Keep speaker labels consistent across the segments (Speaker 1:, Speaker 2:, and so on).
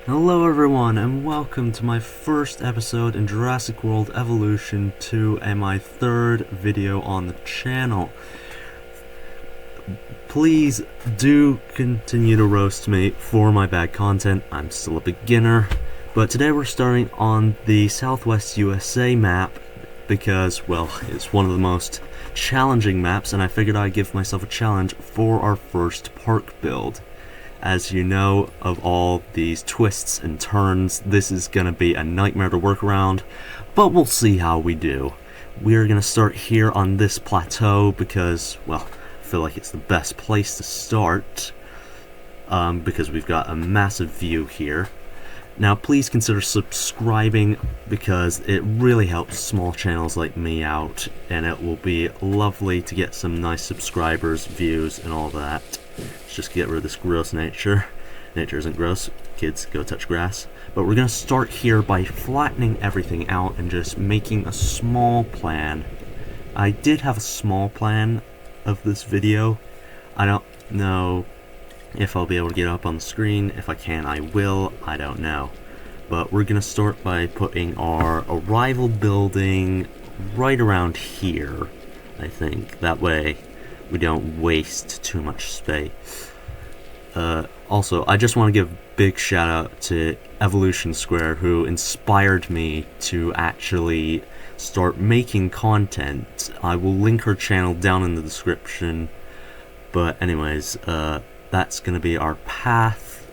Speaker 1: Hello everyone, and welcome to my first episode in Jurassic World Evolution 2 and my third video on the channel. Please do continue to roast me for my bad content. I'm still a beginner, but today we're starting on the Southwest USA map because, well, it's one of the most challenging maps, and I figured I'd give myself a challenge for our first park build. As you know, of all these twists and turns, this is going to be a nightmare to work around, but we'll see how we do. We're going to start here on this plateau because, well, I feel like it's the best place to start, because we've got a massive view here. Now, please consider subscribing because it really helps small channels like me out, and it will be lovely to get some nice subscribers, views, and all that. Let's just get rid of this gross nature. Nature isn't gross. Kids, go touch grass. But we're going to start here by flattening everything out and just making a small plan. I did have a small plan of this video. I don't know if I'll be able to get it up on the screen. If I can, I will. I don't know. But we're going to start by putting our arrival building right around here, I think. That way we don't waste too much space. Also, I just want to give a big shout out to Evolution Square, who inspired me to actually start making content. I will link her channel down in the description. But anyways, that's going to be our path.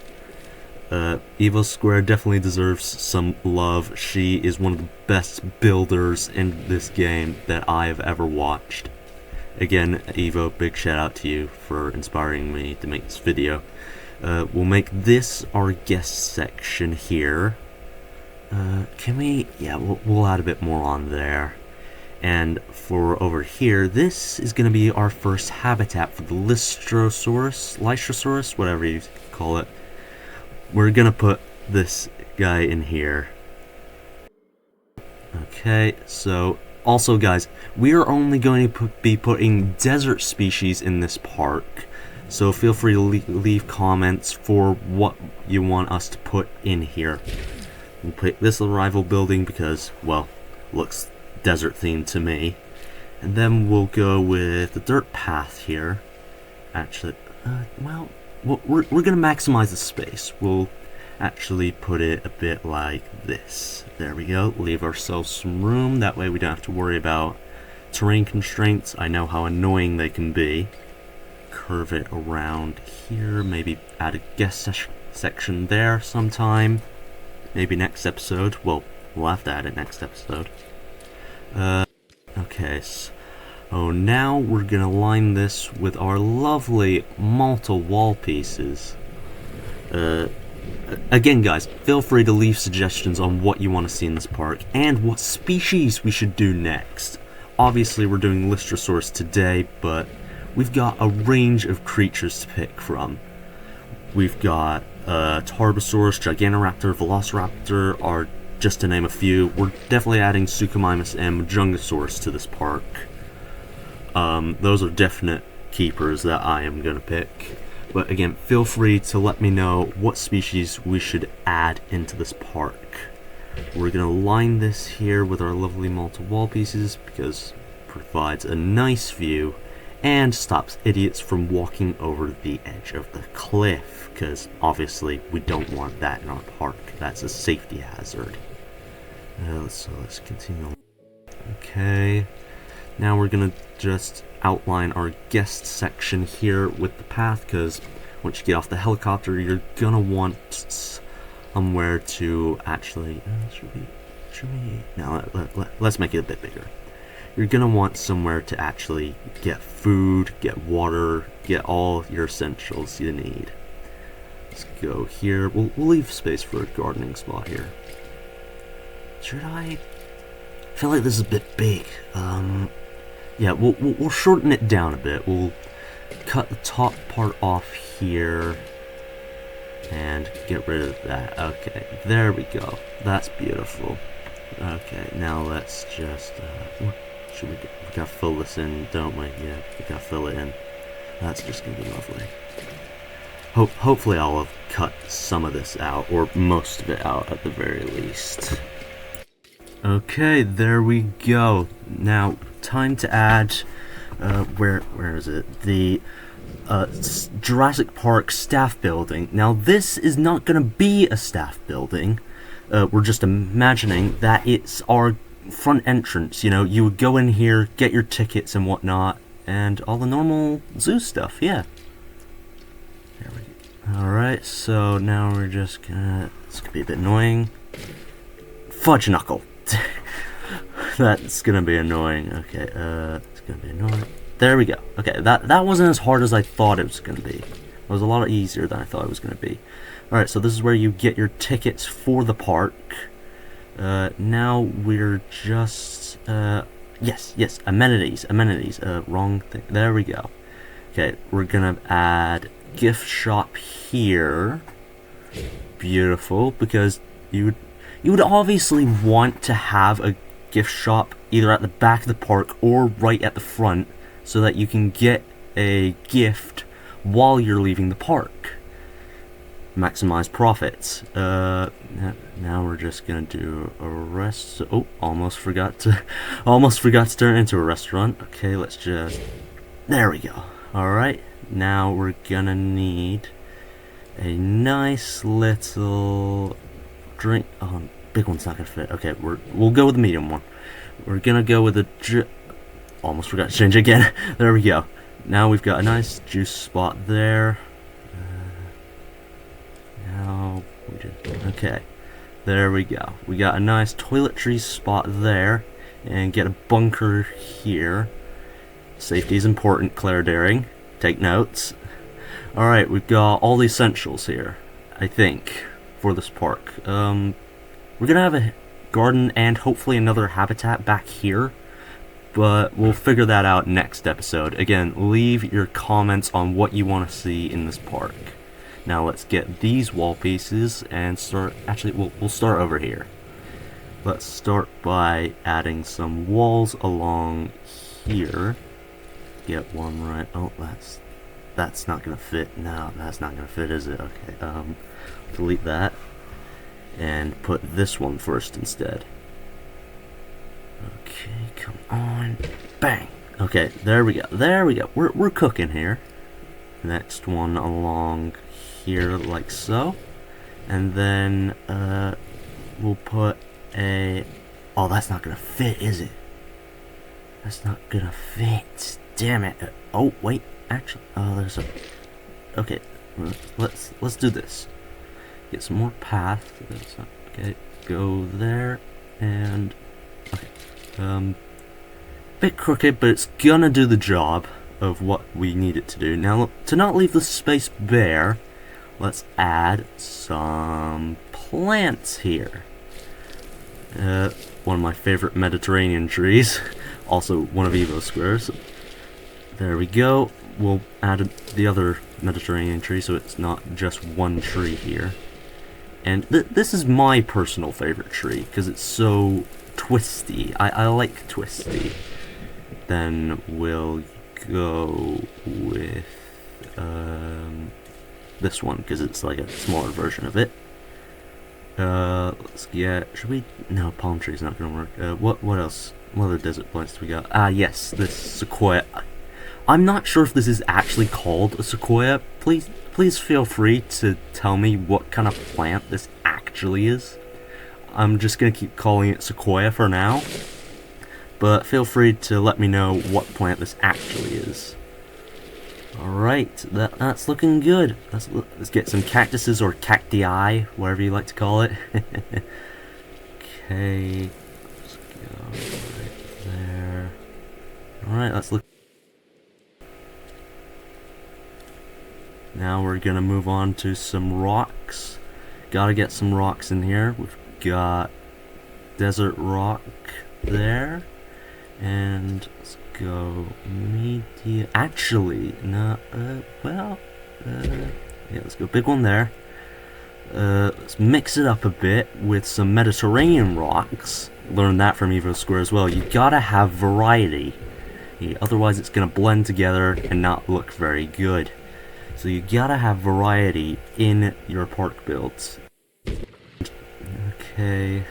Speaker 1: Evo Square definitely deserves some love. She is one of the best builders in this game that I have ever watched. Again, Evo, big shout out to you for inspiring me to make this video. We'll make this our guest section here. Can we? Yeah, we'll add a bit more on there. And for over here, this is going to be our first habitat for the Lystrosaurus, whatever you call it. We're going to put this guy in here. Okay, so also guys, we are only going to be putting desert species in this park. So feel free to leave comments for what you want us to put in here. We'll pick this arrival building because, well, looks desert themed to me. And then we'll go with the dirt path here. Actually, well, we're going to maximize the space. We'll actually put it a bit like this. There we go. Leave ourselves some room. That way we don't have to worry about terrain constraints. I know how annoying they can be. Curve it around here. Maybe add a guest section there sometime. Maybe next episode. Well, we'll have to add it next episode. Okay, so now we're gonna line this with our lovely Malta wall pieces. Again guys, feel free to leave suggestions on what you want to see in this park and what species we should do next. Obviously we're doing Lystrosaurus today, but we've got a range of creatures to pick from. We've got Tarbosaurus, Gigantoraptor, Velociraptor, are just to name a few. We're definitely adding Suchomimus and Majungasaurus to this park. Those are definite keepers that I am going to pick. But again, feel free to let me know what species we should add into this park. We're going to line this here with our lovely Malta wall pieces because it provides a nice view and stops idiots from walking over the edge of the cliff, because obviously we don't want that in our park. That's a safety hazard. So let's continue. Okay, now we're gonna just outline our guest section here with the path, because once you get off the helicopter, you're gonna want somewhere to actually. No, let's make it a bit bigger. You're gonna want somewhere to actually get food, get water, get all your essentials you need. Let's go here. We'll leave space for a gardening spot here. Should I feel like this is a bit big. Yeah, we'll shorten it down a bit. We'll cut the top part off here and get rid of that. Okay, there we go. That's beautiful. Okay, now let's just what should we do? We gotta fill this in, don't we? Yeah, we gotta fill it in. That's just gonna be lovely. Hopefully I'll have cut some of this out, or most of it out at the very least. Okay, there we go. Now, time to add, where is it? The Jurassic Park staff building. Now, this is not going to be a staff building. We're just imagining that it's our front entrance. You know, you would go in here, get your tickets and whatnot, and all the normal zoo stuff, yeah. There we go. Alright, so now we're just gonna... It's gonna be a bit annoying. Fudge knuckle. That's gonna be annoying. Okay, it's gonna be annoying. There we go. Okay, that wasn't as hard as I thought it was gonna be. It was a lot easier than I thought it was gonna be. Alright, so this is where you get your tickets for the park. Now we're just... Yes, amenities, wrong thing. There we go. Okay, we're gonna add gift shop here. Beautiful, because you would obviously want to have a gift shop either at the back of the park or right at the front so that you can get a gift while you're leaving the park. Maximize profits. Now we're just gonna do a oh, almost forgot to turn it into a restaurant. Okay, let's just... There we go. Alright, now we're gonna need a nice little drink. Oh, big one's not gonna fit. Okay, we'll go with the medium one. We're gonna go with the almost forgot to change again. There we go. Now we've got a nice juice spot there. Now we just... Okay, there we go. We got a nice toiletry spot there, and get a bunker here. Safety is important, Claire Daring. Take notes. Alright, we've got all the essentials here, I think, for this park. We're gonna have a garden and hopefully another habitat back here, but we'll figure that out next episode. Again, leave your comments on what you want to see in this park. Now let's get these wall pieces and start... Actually, we'll start over here. Let's start by adding some walls along here. Get one right... Oh, that's not gonna fit. No, that's not gonna fit, is it? Okay, delete that. And put this one first instead. Okay, come on. Bang! Okay, there we go. There we go. We're cooking here. Next one along here, like so. And then, we'll put a... Oh, that's not gonna fit, is it? That's not gonna fit. Damn it. Oh, wait. Actually, oh, there's a... Okay, let's do this. Get some more path. Okay, go there, and... Okay. Bit crooked, but it's gonna do the job of what we need it to do. Now, to not leave the space bare, let's add some plants here. One of my favorite Mediterranean trees. Also, one of Evo's squares. There we go. We'll add the other Mediterranean tree so it's not just one tree here. And this is my personal favorite tree because it's so twisty. I like twisty. Then we'll go with this one because it's like a smaller version of it. Let's get... Should we... No, palm tree's not gonna work. What else? What other desert plants do we got? Ah, yes, this sequoia. I'm not sure if this is actually called a sequoia. Please feel free to tell me what kind of plant this actually is. I'm just gonna keep calling it sequoia for now. But feel free to let me know what plant this actually is. Alright, that's looking good. Let's get some cactuses or cacti, whatever you like to call it. Okay, let's go right there. Alright, let's look. Now we're gonna move on to some rocks. Gotta get some rocks in here. We've got desert rock there. And let's go medium. Actually, no, yeah, let's go big one there. Let's mix it up a bit with some Mediterranean rocks. Learned that from Evo Square as well. You gotta have variety. Otherwise it's gonna blend together and not look very good. So you gotta have variety in your park builds. Okay.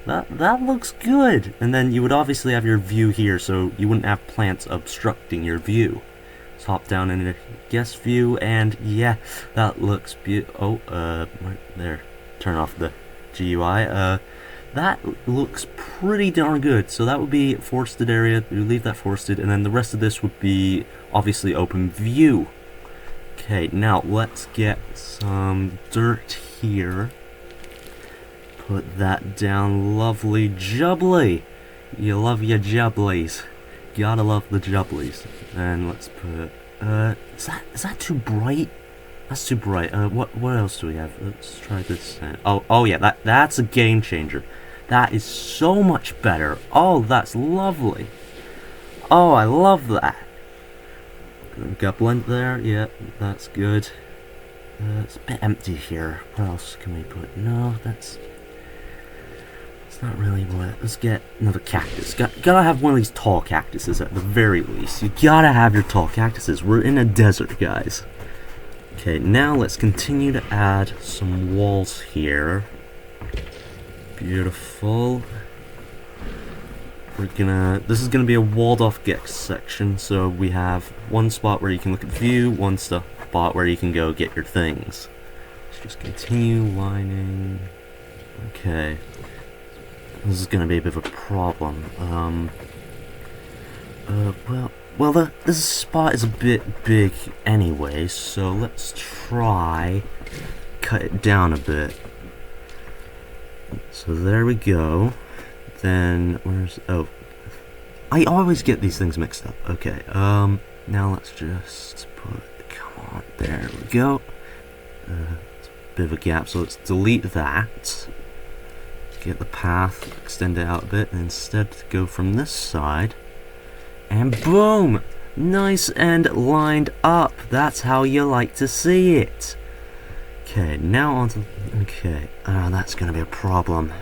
Speaker 1: That looks good. And then you would obviously have your view here, so you wouldn't have plants obstructing your view. Let's hop down into guest view, and yeah, that looks beautiful. Oh, right there. Turn off the GUI. That looks pretty darn good. So that would be forested area. We leave that forested, and then the rest of this would be obviously open view. Okay, now let's get some dirt here. Put that down, lovely jubbly. You love your jubblies. Gotta love the jubblies. And let's put. Is that too bright? That's too bright. What else do we have? Let's try this. Oh yeah, that's a game changer. That is so much better. Oh, that's lovely. Oh, I love that. Got blend there. Yeah, that's good. It's a bit empty here. What else can we put? No, that's not really what. Let's get another cactus. Gotta have one of these tall cactuses at the very least. You gotta have your tall cactuses. We're in a desert, guys. Okay, now let's continue to add some walls here. Beautiful. This is gonna be a walled off guest section, so we have one spot where you can look at view, one spot where you can go get your things. Let's just continue lining. Okay. This is gonna be a bit of a problem. This spot is a bit big anyway, so let's try cut it down a bit. So there we go. Then I always get these things mixed up. Okay, now let's just come on, there we go. It's a bit of a gap, so let's delete that. Get the path, extend it out a bit, and instead go from this side. And boom! Nice and lined up. That's how you like to see it. Okay, now on to... Okay, that's gonna be a problem.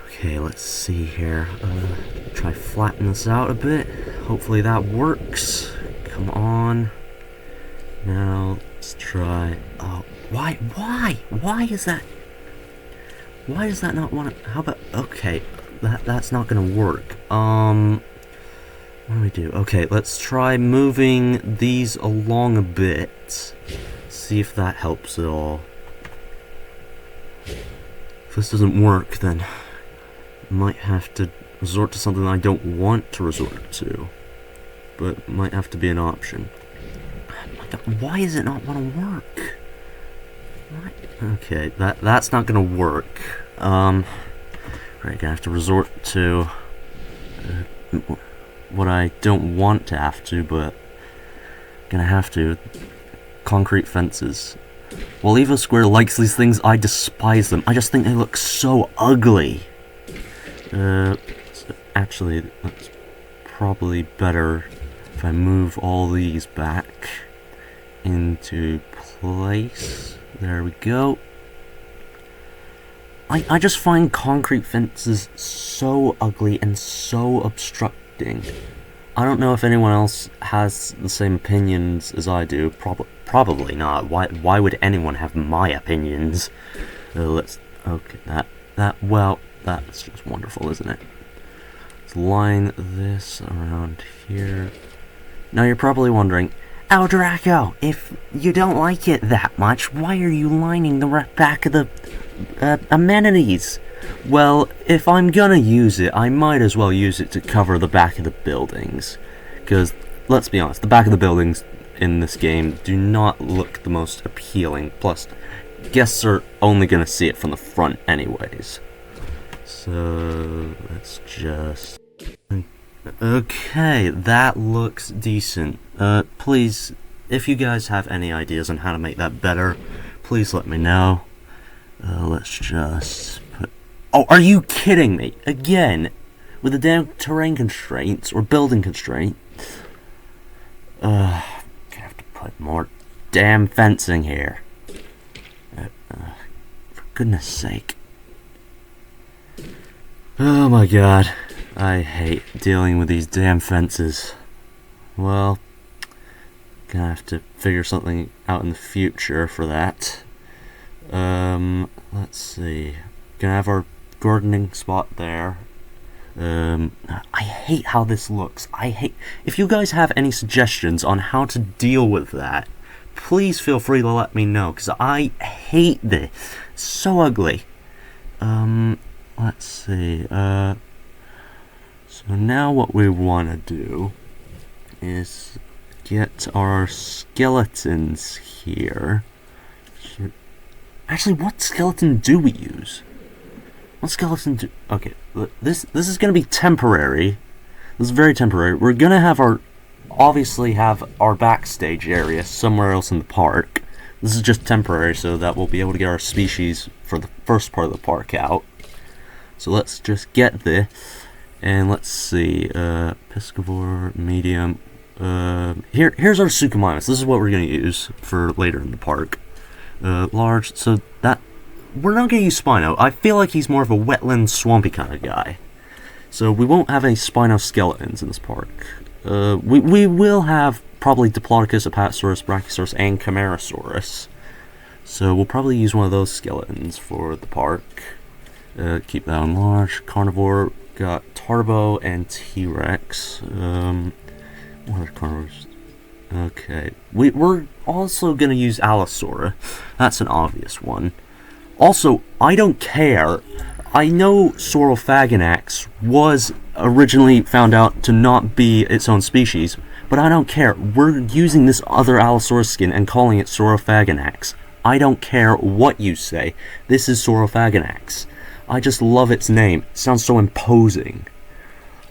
Speaker 1: Okay, let's see here. Try flatten this out a bit. Hopefully that works. Come on. Now, let's try... Oh, why? Why is that... Why does that not want to... How about... Okay, that's not gonna work. What do we do? Okay, let's try moving these along a bit. See if that helps at all. If this doesn't work, then I might have to resort to something I don't want to resort to. But might have to be an option. Oh my God, why does it not want to work? Okay, that's not gonna work. Right, gonna have to resort to what I don't want to have to, but gonna have to. Concrete fences. While Evo Square likes these things, I despise them. I just think they look so ugly. Actually, that's probably better if I move all these back into place. There we go. I just find concrete fences so ugly and so obstructing. I don't know if anyone else has the same opinions as I do. Probably not. Why would anyone have my opinions? Okay, that's just wonderful, isn't it? Let's line this around here. Now you're probably wondering, "Oh, Draco, if you don't like it that much, why are you lining the back of the amenities?" Well, if I'm gonna use it, I might as well use it to cover the back of the buildings. Because, let's be honest, the back of the buildings in this game do not look the most appealing. Plus, guests are only gonna see it from the front anyways. So, let's just... Okay, that looks decent. Please, if you guys have any ideas on how to make that better, please let me know. Let's just put... Oh, are you kidding me? Again, with the damn terrain constraints, or building constraints. Gonna have to put more damn fencing here. For goodness sake. Oh my God. I hate dealing with these damn fences. Well, Gonna have to figure something out in the future for that. Let's see. Gonna have our gardening spot there. I hate how this looks. If you guys have any suggestions on how to deal with that, please feel free to let me know, because I hate this. It's so ugly. Let's see. So now what we want to do is get our skeletons here. Actually, what skeleton do we use? What skeleton do... Okay, this is going to be temporary. This is very temporary. We're going to obviously have our backstage area somewhere else in the park. This is just temporary, so that we'll be able to get our species for the first part of the park out. So let's just get this, and let's see, Piscivore, medium, here's our Suchomimus. This is what we're going to use for later in the park. Large, so that, we're not going to use Spino. I feel like he's more of a wetland, swampy kind of guy. So we won't have any Spinoskeletons in this park. We will have probably Diplodocus, Apatosaurus, Brachiosaurus, and Camarasaurus. So we'll probably use one of those skeletons for the park. Keep that on large. Carnivore, got Tarbo and T-Rex. What are carnivores? Okay. We're also going to use Allosaura. That's an obvious one. Also, I don't care. I know Saurophaganax was originally found out to not be its own species, but I don't care. We're using this other Allosaurus skin and calling it Saurophaganax. I don't care what you say. This is Saurophaganax. I just love its name. It sounds so imposing.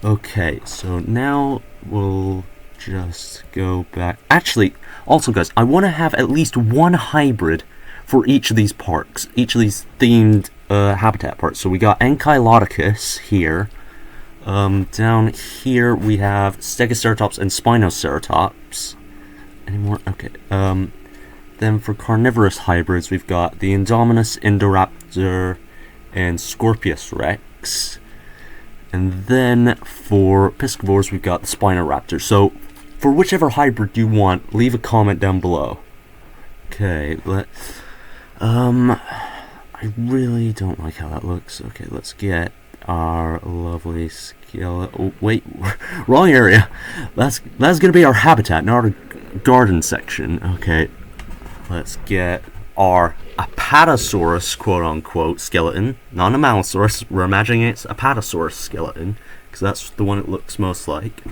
Speaker 1: Okay, so now we'll just go back. Actually, also guys, I want to have at least one hybrid for each of these parks, each of these themed habitat parts. So we got Ankylodocus here. Down here we have Stegoceratops and Spinoceratops. Any more? Okay. Then for carnivorous hybrids, we've got the Indominus, Indoraptor, and Scorpius Rex. And then for piscivores, we've got the Spinoraptor. So for whichever hybrid you want, leave a comment down below. Okay, I really don't like how that looks. Okay, let's get our lovely skeleton. Oh, wait, wrong area. That's gonna be our habitat, not our garden section. Okay, let's get our Apatosaurus, quote-unquote, skeleton. Not a Malosaurus. We're imagining it's Apatosaurus skeleton, because that's the one it looks most like.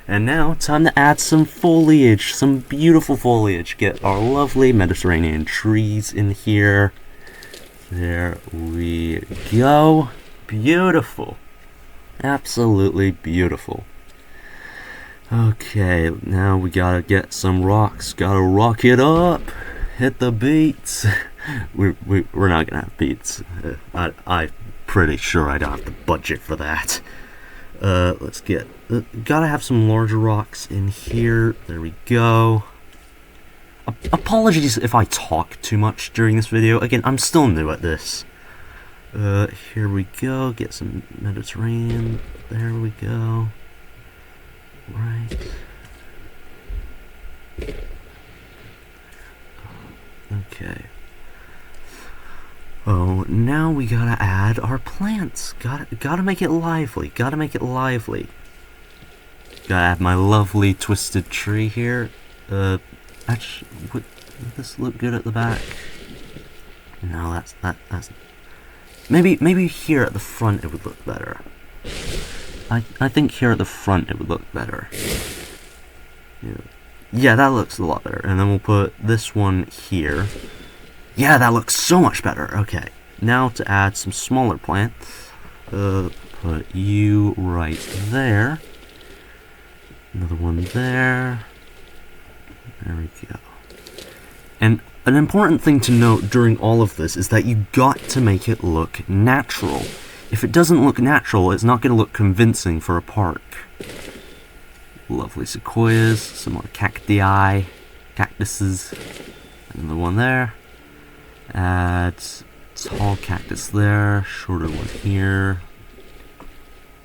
Speaker 1: And now, time to add some foliage, some beautiful foliage. Get our lovely Mediterranean trees in here. There we go. Beautiful. Absolutely beautiful. Okay, now we gotta get some rocks. Gotta rock it up. Hit the beats. We're not gonna have beats. I'm pretty sure I don't have the budget for that. Let's get... gotta have some larger rocks in here. There we go. Apologies if I talk too much during this video. Again, I'm still new at this. Here we go. Get some Mediterranean. There we go. Right. Okay. Oh, now we gotta add our plants. Gotta make it lively. Gotta make it lively. Gotta add my lovely twisted tree here. Actually, would this look good at the back? No, that's maybe here at the front it would look better. I think here at the front it would look better. Yeah, that looks a lot better. And then we'll put this one here. Yeah, that looks so much better. Okay, now to add some smaller plants. Put you right there. Another one there. There we go. And an important thing to note during all of this is that you got to make it look natural. If it doesn't look natural, it's not going to look convincing for a park. Lovely sequoias, some more cacti, cactuses, another one there. Add tall cactus there, shorter one here.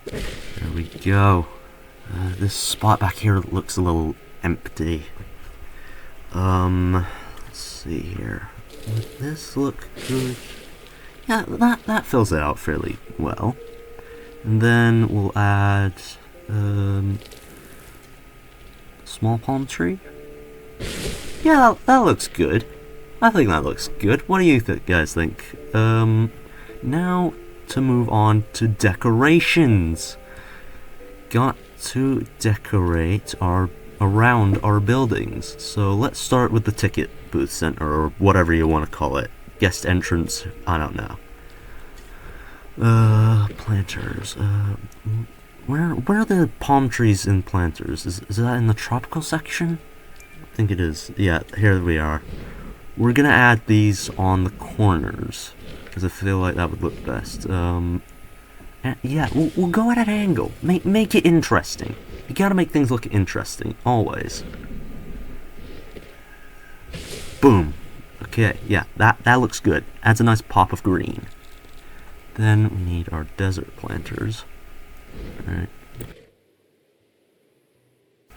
Speaker 1: There we go. This spot back here looks a little empty. Let's see here. Would this look good? Yeah, that fills it out fairly well. And then we'll add, small palm tree. Yeah, that looks good. I think that looks good. What do you guys think? Now to move on to decorations. Got to decorate around our buildings. So let's start with the ticket booth center, or whatever you want to call it. Guest entrance, I don't know. Planters. Where are the palm trees in planters? Is that in the tropical section? I think it is. Yeah, here we are. We're gonna add these on the corners, because I feel like that would look best. Yeah, we'll go at an angle. Make it interesting. You gotta make things look interesting, always. Boom. Okay, yeah, that looks good. Adds a nice pop of green. Then we need our desert planters. Alright.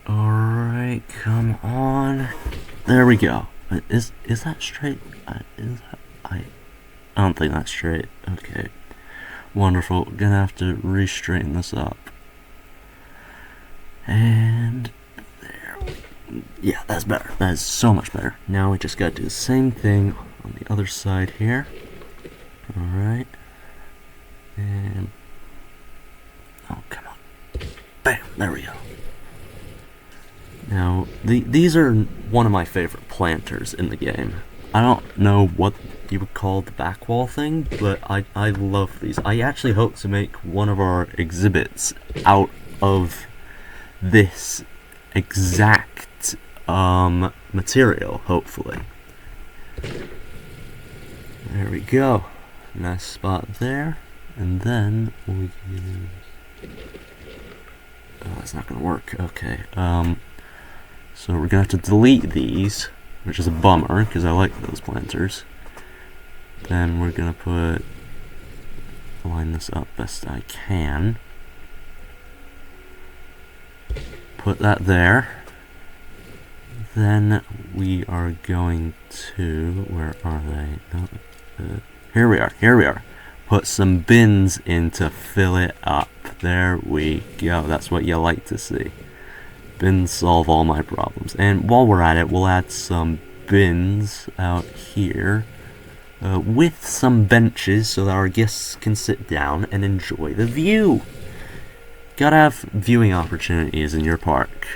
Speaker 1: Alright, come on. There we go. Is that straight? I don't think that's straight. Okay. Wonderful. Gonna have to re-straighten this up. And there. Yeah, that's better. That is so much better. Now we just gotta do the same thing on the other side here. Alright. And oh, come on. Bam! There we go. Now, these are one of my favorite planters in the game. I don't know what you would call the back wall thing, but I love these. I actually hope to make one of our exhibits out of this exact material, hopefully. There we go. Nice spot there. And then we use... Oh, that's not gonna work. Okay. So we're gonna have to delete these, which is a bummer, because I like those planters. Then we're gonna line this up best I can. Put that there. Then we are going to, where are they? No, here we are. Put some bins in to fill it up. There we go. That's what you like to see. Bins solve all my problems. And while we're at it, we'll add some bins out here with some benches so that our guests can sit down and enjoy the view. Gotta have viewing opportunities in your park.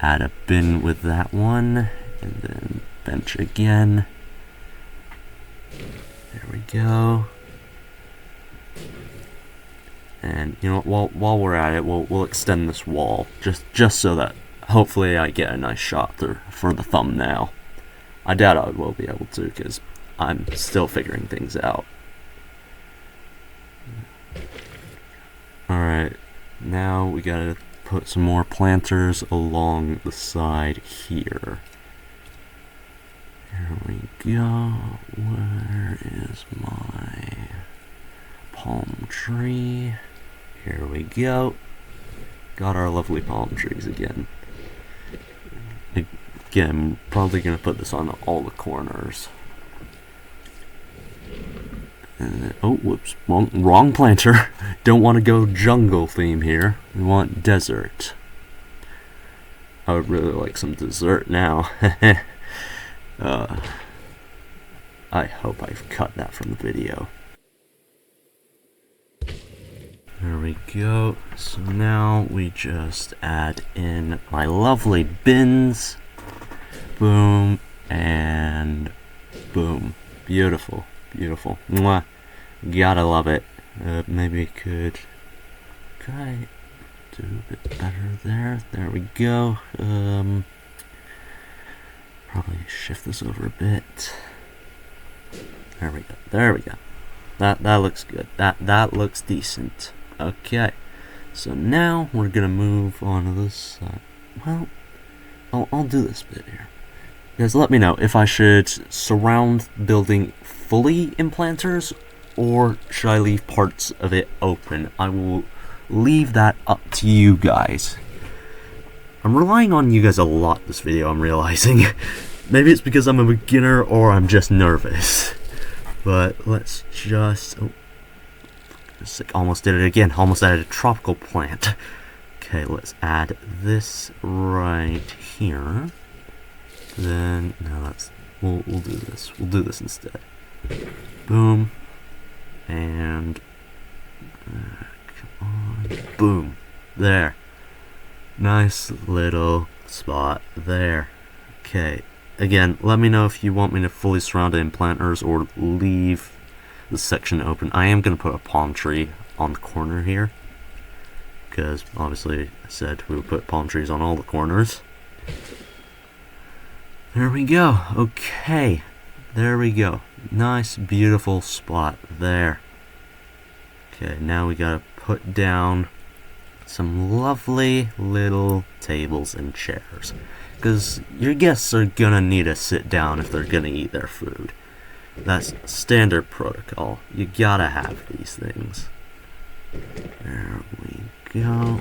Speaker 1: Add a bin with that one, and then bench again. There we go. And you know what, while we're at it, we'll extend this wall just so that hopefully I get a nice shot for the thumbnail. I doubt I will be able to because I'm still figuring things out. Alright, now we gotta put some more planters along the side here. Here we go. Where is my palm tree? Here we go. Got our lovely palm trees again. Again, probably gonna put this on all the corners. And, oh, whoops, wrong planter. Don't want to go jungle theme here. We want desert. I would really like some dessert now. I hope I've cut that from the video. There we go. So now we just add in my lovely bins. Boom and boom. Beautiful, beautiful. Mwah. Gotta love it. Maybe could I do a bit better there? There we go. Probably shift this over a bit. There we go. There we go. That looks good. That looks decent. Okay. So now we're gonna move on to this side. Well, I'll do this bit here. Guys, let me know if I should surround the building fully in planters or should I leave parts of it open. I will leave that up to you guys. I'm relying on you guys a lot this video, I'm realizing. Maybe it's because I'm a beginner or I'm just nervous. But let's just... Oh, almost did it again. Almost added a tropical plant. Okay, let's add this right here. Then, no, that's... We'll do this. We'll do this instead. Boom. And... come on. Boom. There. Nice little spot there. Okay. Again, let me know if you want me to fully surround it in planters or leave the section open. I am going to put a palm tree on the corner here, because obviously I said we would put palm trees on all the corners. There we go. Okay. There we go. Nice, beautiful spot there. Okay, now we gotta put down some lovely little tables and chairs, because your guests are gonna need to sit down if they're gonna eat their food. That's standard protocol. You gotta have these things. There we go.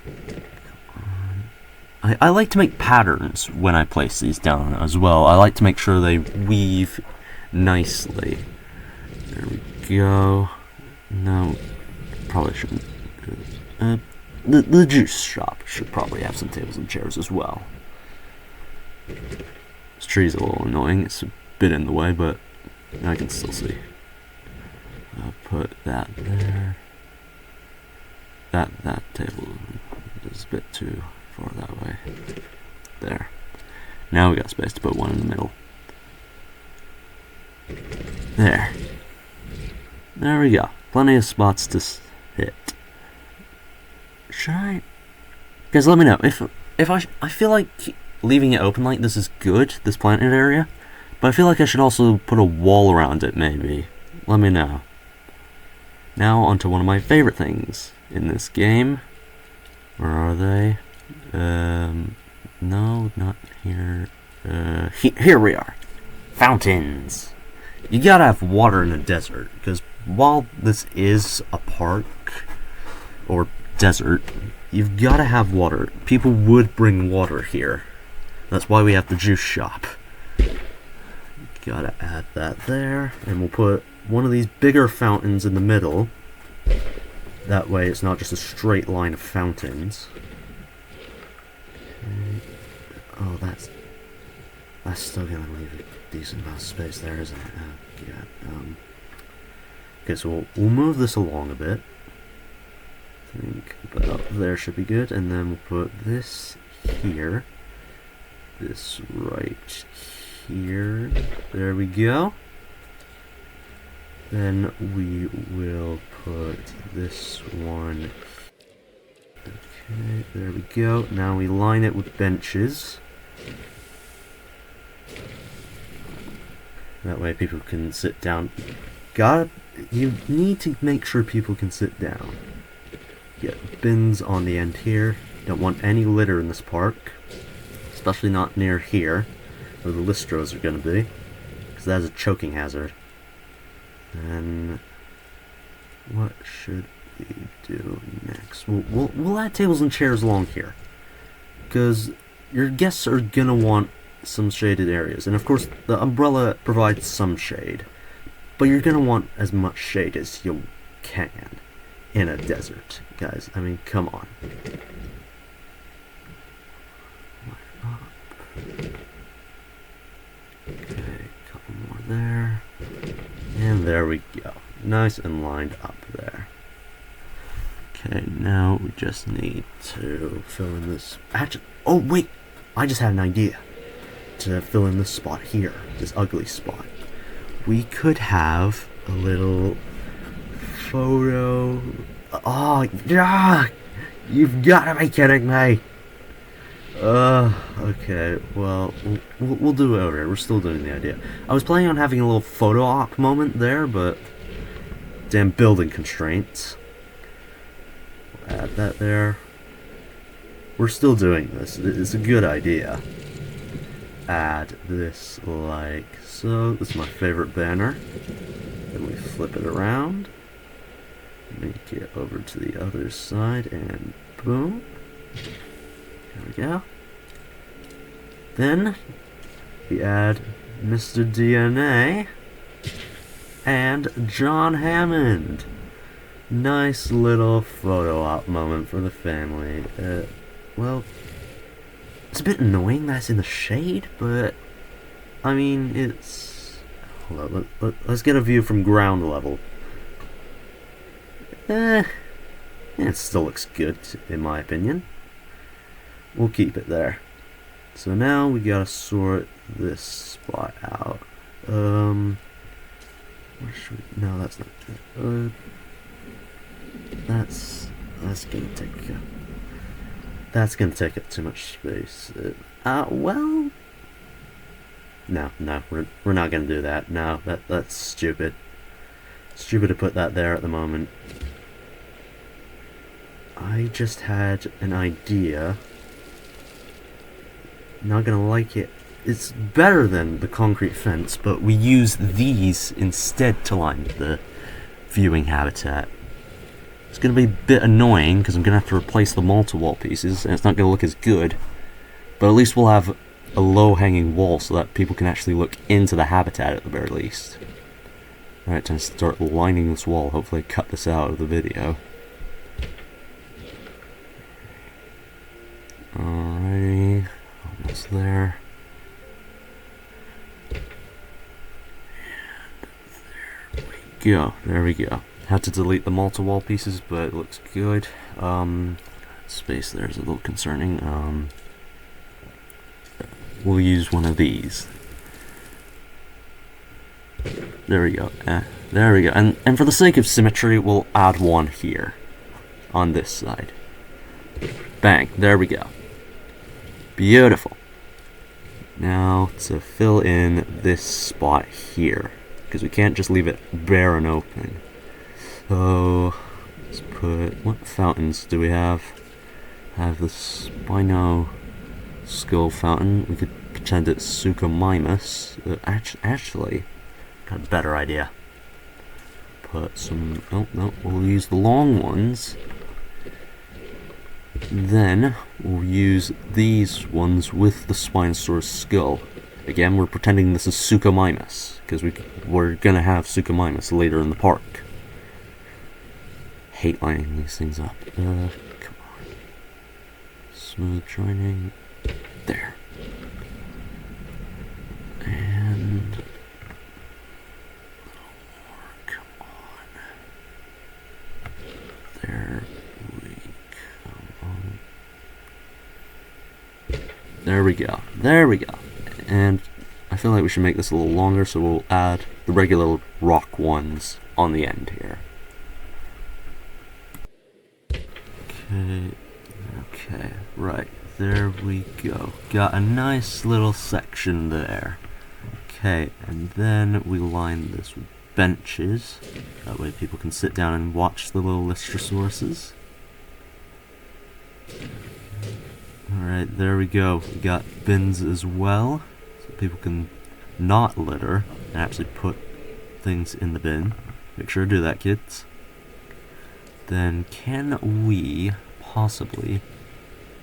Speaker 1: Come on. I like to make patterns when I place these down as well. I like to make sure they weave nicely. There we go. No, probably shouldn't. The juice shop should probably have some tables and chairs as well. This tree's a little annoying. It's a bit in the way, but I can still see. I'll put that there. That table is a bit too far that way. There. Now we got space to put one in the middle. There. There we go. Plenty of spots to hit. Should I? Guys, let me know if I feel like leaving it open like this is good, this planted area, but I feel like I should also put a wall around it maybe. Let me know. Now onto one of my favorite things in this game. Where are they? No, not here. Here we are. Fountains. You gotta have water in a desert, because while this is a park or desert, you've gotta have water. People would bring water here. That's why we have the juice shop. Gotta add that there, and we'll put one of these bigger fountains in the middle. That way it's not just a straight line of fountains. Okay. Oh, that's still gonna leave a decent amount of space there, isn't it? Okay, so we'll move this along a bit. I think about there should be good, and then we'll put this here. This right here. There we go. Then we will put this one. Okay, there we go. Now we line it with benches. That way people can sit down. You need to make sure people can sit down. Get bins on the end here. Don't want any litter in this park. Especially not near here, where the listros are going to be. Because that is a choking hazard. And what should we do next? We'll add tables and chairs along here. Because your guests are going to want some shaded areas. And of course, the umbrella provides some shade. But you're going to want as much shade as you can in a desert. Guys, I mean, come on. Okay, a couple more there. And there we go. Nice and lined up there. Okay, now we just need to fill in this... Actually, oh wait! I just had an idea to fill in this spot here. This ugly spot. We could have a little photo... Oh, yeah! You've gotta be kidding me! Okay, well, we'll do it over here. We're still doing the idea. I was planning on having a little photo op moment there, but damn building constraints. We'll add that there. We're still doing this. It's a good idea. Add this like so. This is my favorite banner. Then we flip it around. Make it over to the other side, and boom. There we go. Then we add Mr. DNA and John Hammond. Nice little photo op moment for the family. Well, it's a bit annoying that's in the shade, but I mean, it's... Hold on, let's get a view from ground level. It still looks good, in my opinion. We'll keep it there. So now we gotta sort this spot out. Where should we... No, that's not good. That's gonna take up too much space. Well... No, we're not gonna do that. No, that's stupid. Stupid to put that there at the moment. I just had an idea. Not gonna like it. It's better than the concrete fence, but we use these instead to line the viewing habitat. It's gonna be a bit annoying because I'm gonna have to replace the multi-wall pieces, and it's not gonna look as good. But at least we'll have a low-hanging wall so that people can actually look into the habitat at the very least. Alright, time to start lining this wall. Hopefully I cut this out of the video. Alrighty, almost there. And there we go. Had to delete the multi-wall pieces, but it looks good. Space there is a little concerning. We'll use one of these. There we go. There we go. And for the sake of symmetry, we'll add one here on this side. Bang. There we go. Beautiful. Now to fill in this spot here, because we can't just leave it bare and open. So let's put... What fountains do we have? Have the Spino Skull Fountain. We could pretend it's Suchomimus. Actually, got a better idea. Put some... Oh, no, we'll use the long ones. Then we'll use these ones with the Spinosaurus skull. Again, we're pretending this is Suchomimus, because we're gonna have Suchomimus later in the park. Hate lining these things up. Come on. Smooth joining. There. And... a little more. Come on. There we come on. There we go. There we go. And I feel like we should make this a little longer, so we'll add the regular rock ones on the end here. Okay, right, there we go. Got a nice little section there. Okay, and then we line this with benches. That way people can sit down and watch the little Lystrosaurus. Alright, there we go. We got bins as well, so people can not litter and actually put things in the bin. Make sure to do that, kids. Then can we possibly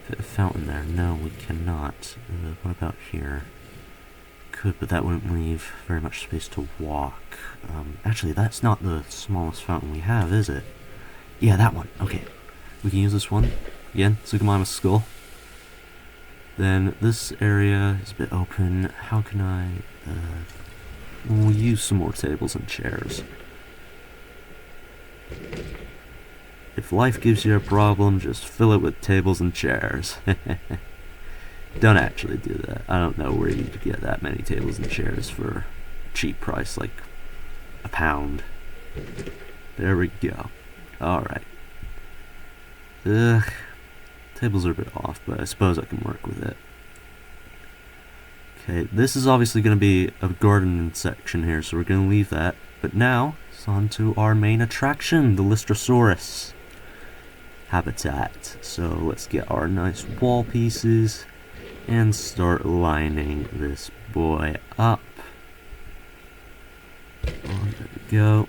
Speaker 1: fit a fountain there? No, we cannot. What about here? Could, but that wouldn't leave very much space to walk. Actually, that's not the smallest fountain we have, is it? Yeah, that one. Okay. We can use this one. Again, Suchomimus skull. Then this area is a bit open. How can I... we'll use some more tables and chairs. If life gives you a problem, just fill it with tables and chairs. Don't actually do that. I don't know where you could get that many tables and chairs for a cheap price, like £1. There we go. Alright. Tables are a bit off, but I suppose I can work with it. Okay, this is obviously going to be a garden section here, so we're going to leave that. But now, it's on to our main attraction, the Lystrosaurus habitat. So let's get our nice wall pieces and start lining this boy up. Oh, there we go.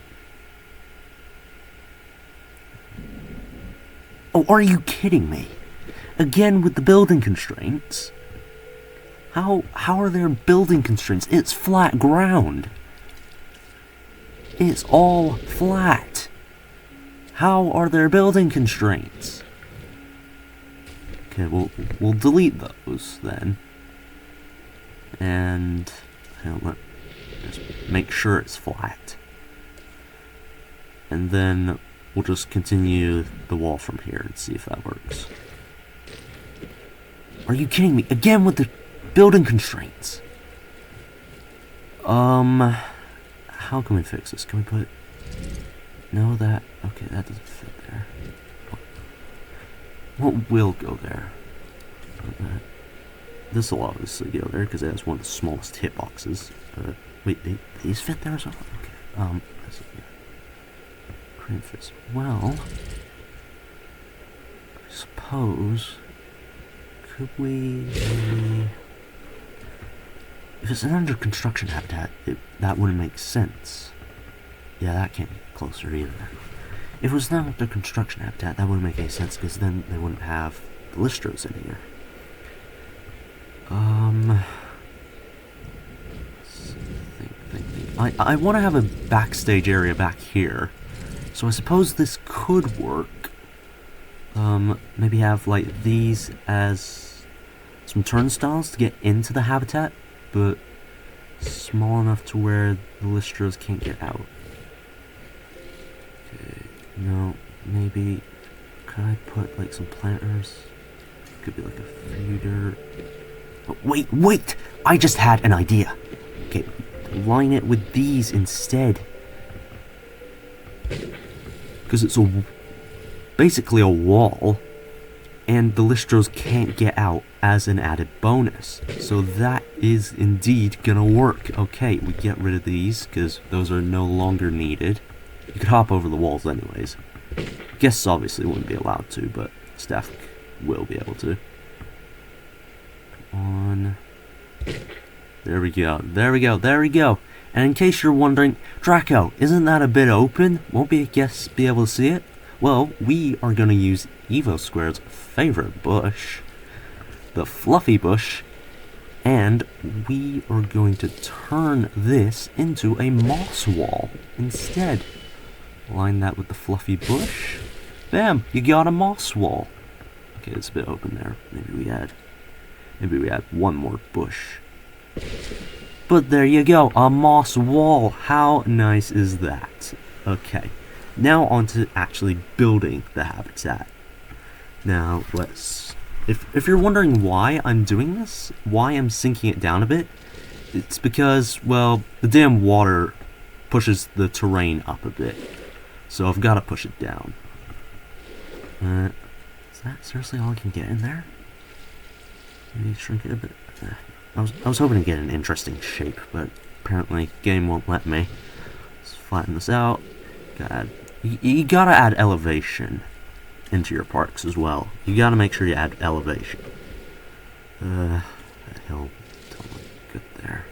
Speaker 1: Oh, are you kidding me? Again with the building constraints. How are there building constraints? It's flat ground. It's all flat. How are there building constraints? Okay, we'll delete those then. And just make sure it's flat. And then we'll just continue the wall from here and see if that works. Are you kidding me? Again with the building constraints. How can we fix this? Can we put... No, that... Okay, that doesn't fit there. What will go there? This will obviously go there because it has one of the smallest hitboxes. Wait, these fit there as well? Okay. Crane fits. Well, I suppose... Could we... If it's an under construction habitat, that wouldn't make sense. Yeah, that can't get closer either. If it was not under construction habitat, that wouldn't make any sense because then they wouldn't have the Listros in here. Think. I want to have a backstage area back here, so I suppose this could work. Maybe have like these as some turnstiles to get into the habitat, but small enough to where the Listros can't get out. Okay, no, maybe could I put like some planters? Could be like a feeder. Oh, wait! I just had an idea. Okay, line it with these instead. Because it's basically a wall, and the Listros can't get out as an added bonus. So that is indeed gonna work. Okay, we get rid of these, because those are no longer needed. You could hop over the walls anyways. Guests obviously wouldn't be allowed to, but staff will be able to. On. There we go. And in case you're wondering, Draco, isn't that a bit open? Won't guests be able to see it? Well, we are going to use Evo Square's favorite bush, the fluffy bush, and we are going to turn this into a moss wall instead. Line that with the fluffy bush. Bam! You got a moss wall. Okay, it's a bit open there. Maybe we add one more bush. But there you go, a moss wall. How nice is that? Okay. Now on to actually building the habitat. Now if you're wondering why I'm doing this, why I'm sinking it down a bit, it's because, well, the damn water pushes the terrain up a bit. So I've got to push it down. Is that seriously all I can get in there? Maybe shrink it a bit. I was hoping to get an interesting shape, but apparently game won't let me. Let's flatten this out. You gotta add elevation into your parks as well. You gotta make sure you add elevation. That hill don't look good there.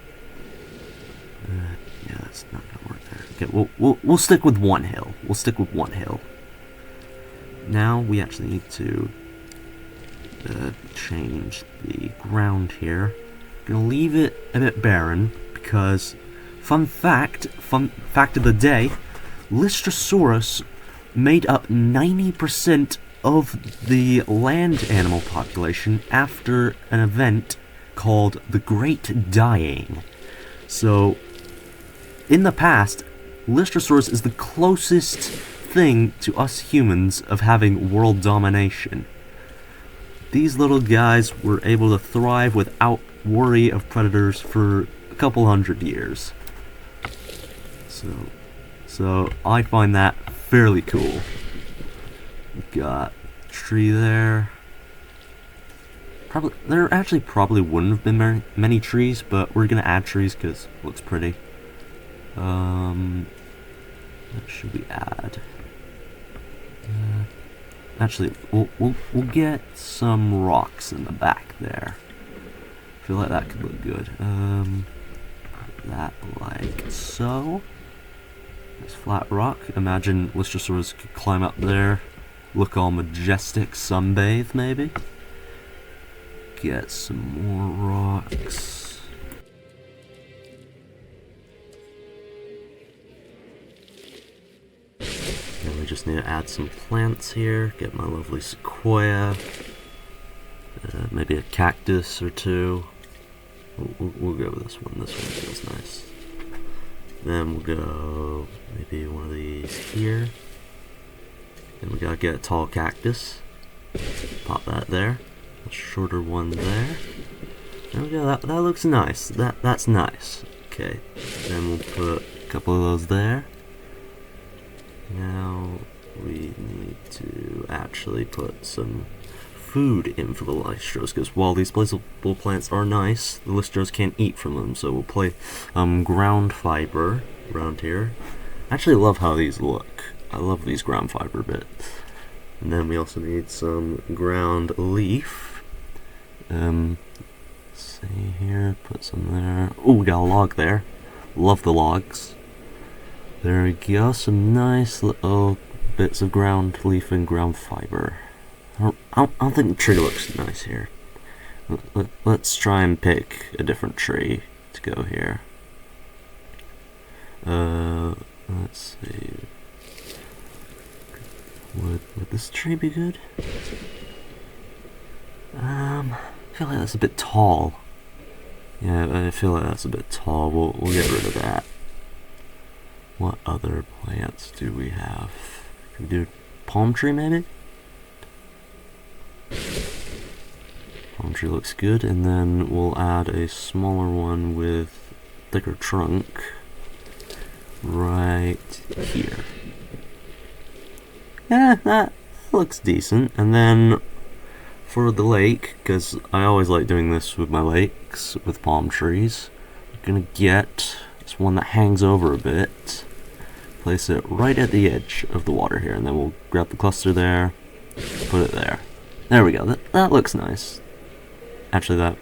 Speaker 1: Yeah, that's not gonna work there. Okay, we'll stick with one hill. Now we actually need to change the ground here. Gonna leave it a bit barren because fun fact of the day, Lystrosaurus made up 90% of the land animal population after an event called the Great Dying. So in the past, Lystrosaurus is the closest thing to us humans of having world domination. These little guys were able to thrive without worry of predators for a couple hundred years. So I find that fairly cool. We've got a tree there. There actually probably wouldn't have been many trees, but we're gonna add trees because it looks pretty. What should we add? Actually, we'll get some rocks in the back there. I feel like that could look good. That like so. Nice flat rock. Imagine Lystrosaurus could climb up there, look all majestic, sunbathe maybe. get some more rocks. And we just need to add some plants here. Get my lovely sequoia. Maybe a cactus or two. We'll go with this one. This one feels nice. Then we'll go maybe one of these here. Then we gotta get a tall cactus. Pop that there. A shorter one there. There we go. That looks nice. That's nice. Okay. Then we'll put a couple of those there. Now we need to actually put some food in for the listros, because while these placeable plants are nice, the listros can't eat from them, so we'll play ground fiber around here. I actually love how these look. I love these ground fiber bits. And then we also need some ground leaf. See here, put some there. Oh, we got a log there. Love the logs. There we go, some nice little bits of ground leaf and ground fiber. I don't think the tree looks nice here. Let's try and pick a different tree to go here. Let's see. Would this tree be good? I feel like that's a bit tall. Yeah, I feel like that's a bit tall. We'll get rid of that. What other plants do we have? Can we do palm tree maybe? Palm tree looks good, and then we'll add a smaller one with thicker trunk right here. Yeah, that looks decent. And then for the lake, because I always like doing this with my lakes with palm trees, we're gonna get this one that hangs over a bit, place it right at the edge of the water here, and then we'll grab the cluster there, put it there. There we go. That looks nice. Actually, that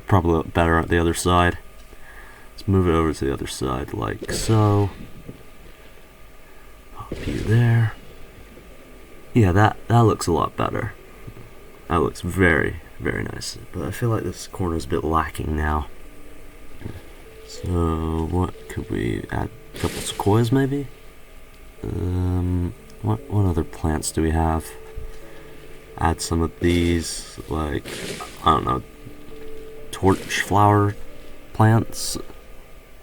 Speaker 1: probably look better at the other side. Let's move it over to the other side, like so. Pop you there. Yeah, that looks a lot better. That looks very, very nice. But I feel like this corner is a bit lacking now. So what could we add? A couple sequoias maybe? What other plants do we have? Add some of these, like, I don't know, torch flower plants.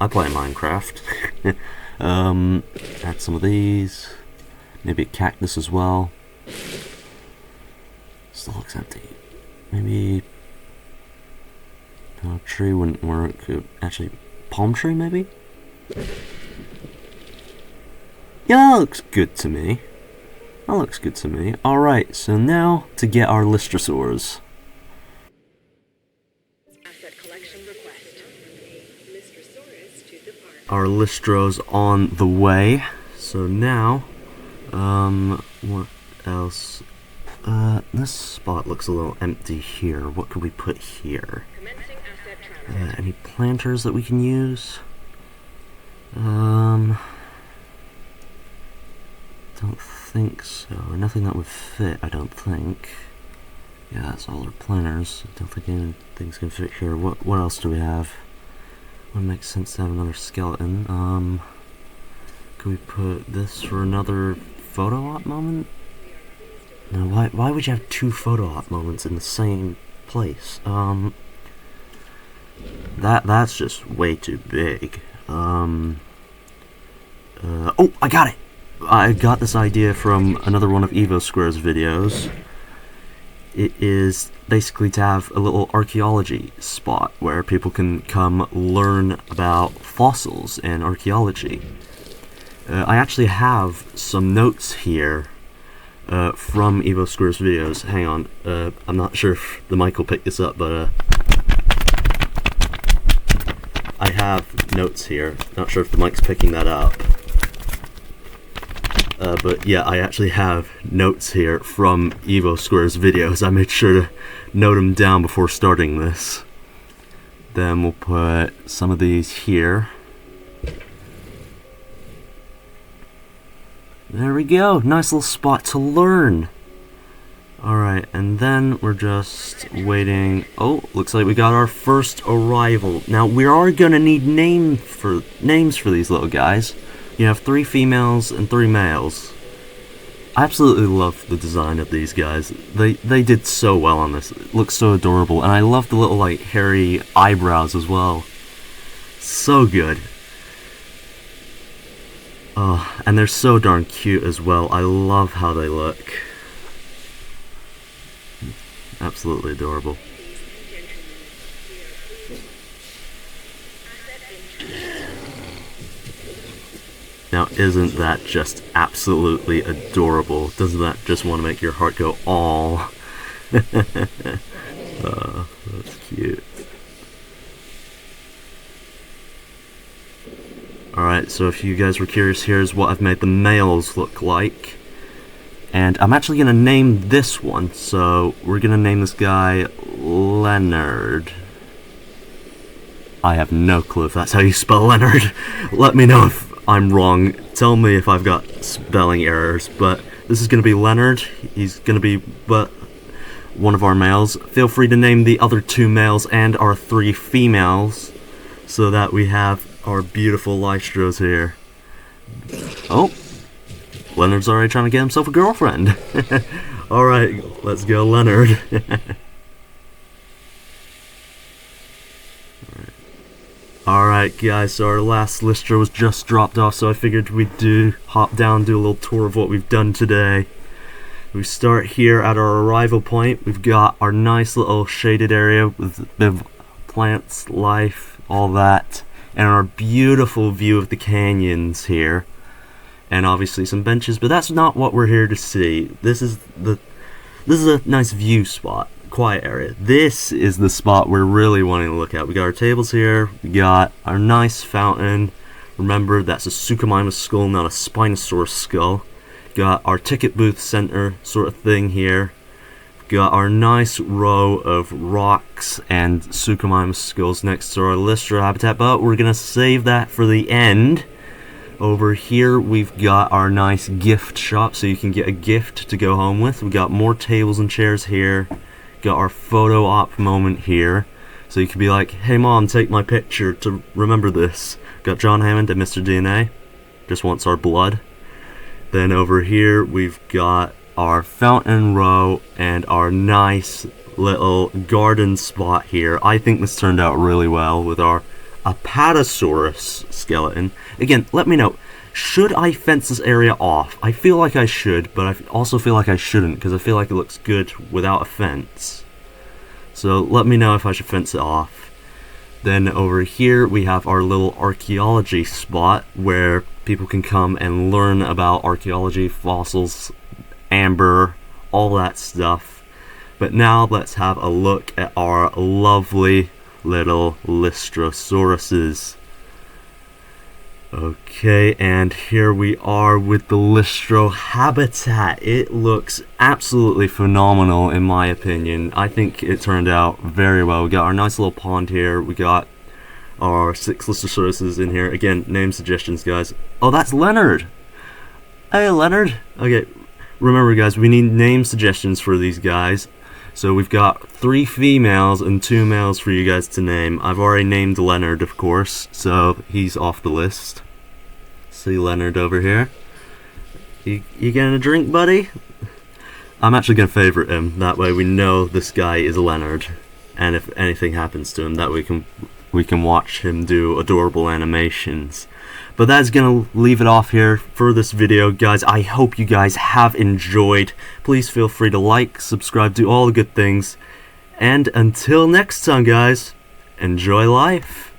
Speaker 1: I play Minecraft. Add some of these. Maybe a cactus as well. Still looks empty. Maybe no, tree wouldn't work. Actually, palm tree maybe? Yeah, that looks good to me. That looks good to me. Alright, so now to get our Lystrosaurs.
Speaker 2: Asset collection request. Lystrosaurus to depart.
Speaker 1: Our Lystros on the way. So now, what else? This spot looks a little empty here. What could we put here?
Speaker 2: Commencing asset transit.
Speaker 1: Any planters that we can use? Don't think so. Nothing that would fit, I don't think. Yeah, that's all our planters. I don't think anything's gonna fit here. What else do we have? Would make sense to have another skeleton. Could we put this for another photo op moment? No, why would you have two photo op moments in the same place? That's just way too big. Oh, I got it! I got this idea from another one of Evo Square's videos. It is basically to have a little archaeology spot where people can come learn about fossils and archaeology. I actually have some notes here from Evo Square's videos. Hang on, I'm not sure if the mic will pick this up, but I have notes here. Not sure if the mic's picking that up. But yeah, I actually have notes here from Evo Square's videos. I made sure to note them down before starting this. Then we'll put some of these here. There we go, nice little spot to learn. Alright, and then we're just waiting. Oh, looks like we got our first arrival. Now, we are gonna need names for these little guys. You have 3 females and 3 males. I absolutely love the design of these guys. They did so well on this. It looks so adorable, and I love the little, like, hairy eyebrows as well. So good. Oh, and they're so darn cute as well. I love how they look. Absolutely adorable. Now, isn't that just absolutely adorable? Doesn't that just want to make your heart go, aww? Oh, that's cute. Alright, so if you guys were curious, here's what I've made the males look like. And I'm actually going to name this one, so we're going to name this guy Leonard. I have no clue if that's how you spell Leonard. Let me know if I'm wrong. Tell me if I've got spelling errors, but this is going to be Leonard. He's going to be one of our males. Feel free to name the other 2 males and our 3 females, so that we have our beautiful Lystros here. Oh, Leonard's already trying to get himself a girlfriend. Alright, let's go Leonard. Alright guys, so our last Lystro was just dropped off, so I figured we'd hop down, do a little tour of what we've done today. We start here at our arrival point. We've got our nice little shaded area with a bit of plants, life, all that, and our beautiful view of the canyons here. And obviously some benches, but that's not what we're here to see. This is a nice view spot, quiet area. This is the spot we're really wanting to look at. We got our tables here, we got our nice fountain. Remember, that's a Suchomimus skull, not a Spinosaurus skull. Got our ticket booth center sort of thing here. Got our nice row of rocks and Suchomimus skulls next to our Lystro habitat, but we're gonna save that for the end. Over here we've got our nice gift shop, so you can get a gift to go home with. We got more tables and chairs here. Got our photo op moment here, so you can be like, hey mom, take my picture to remember this. Got John Hammond and Mr. DNA, just wants our blood. Then over here we've got our fountain row and our nice little garden spot here. I think this turned out really well with our Apatosaurus skeleton. Again, let me know, should I fence this area off? I feel like I should, but I also feel like I shouldn't, because I feel like it looks good without a fence. So let me know if I should fence it off. Then over here we have our little archaeology spot where people can come and learn about archaeology, fossils, amber, all that stuff. But now let's have a look at our lovely little Lystrosauruses. Okay, and here we are with the Lystro habitat. It looks absolutely phenomenal in my opinion. I think it turned out very well. We got our nice little pond here. We got our 6 Lystrosauruses in here. Again, name suggestions, guys. Oh, that's Leonard! Hey, Leonard! Okay, remember guys, we need name suggestions for these guys. So we've got 3 females and 2 males for you guys to name. I've already named Leonard, of course, so he's off the list. See Leonard over here. You getting a drink, buddy? I'm actually going to favorite him. That way we know this guy is Leonard. And if anything happens to him, that we can watch him do adorable animations. But that's gonna leave it off here for this video, guys. I hope you guys have enjoyed. Please feel free to like, subscribe, do all the good things. And until next time, guys, enjoy life.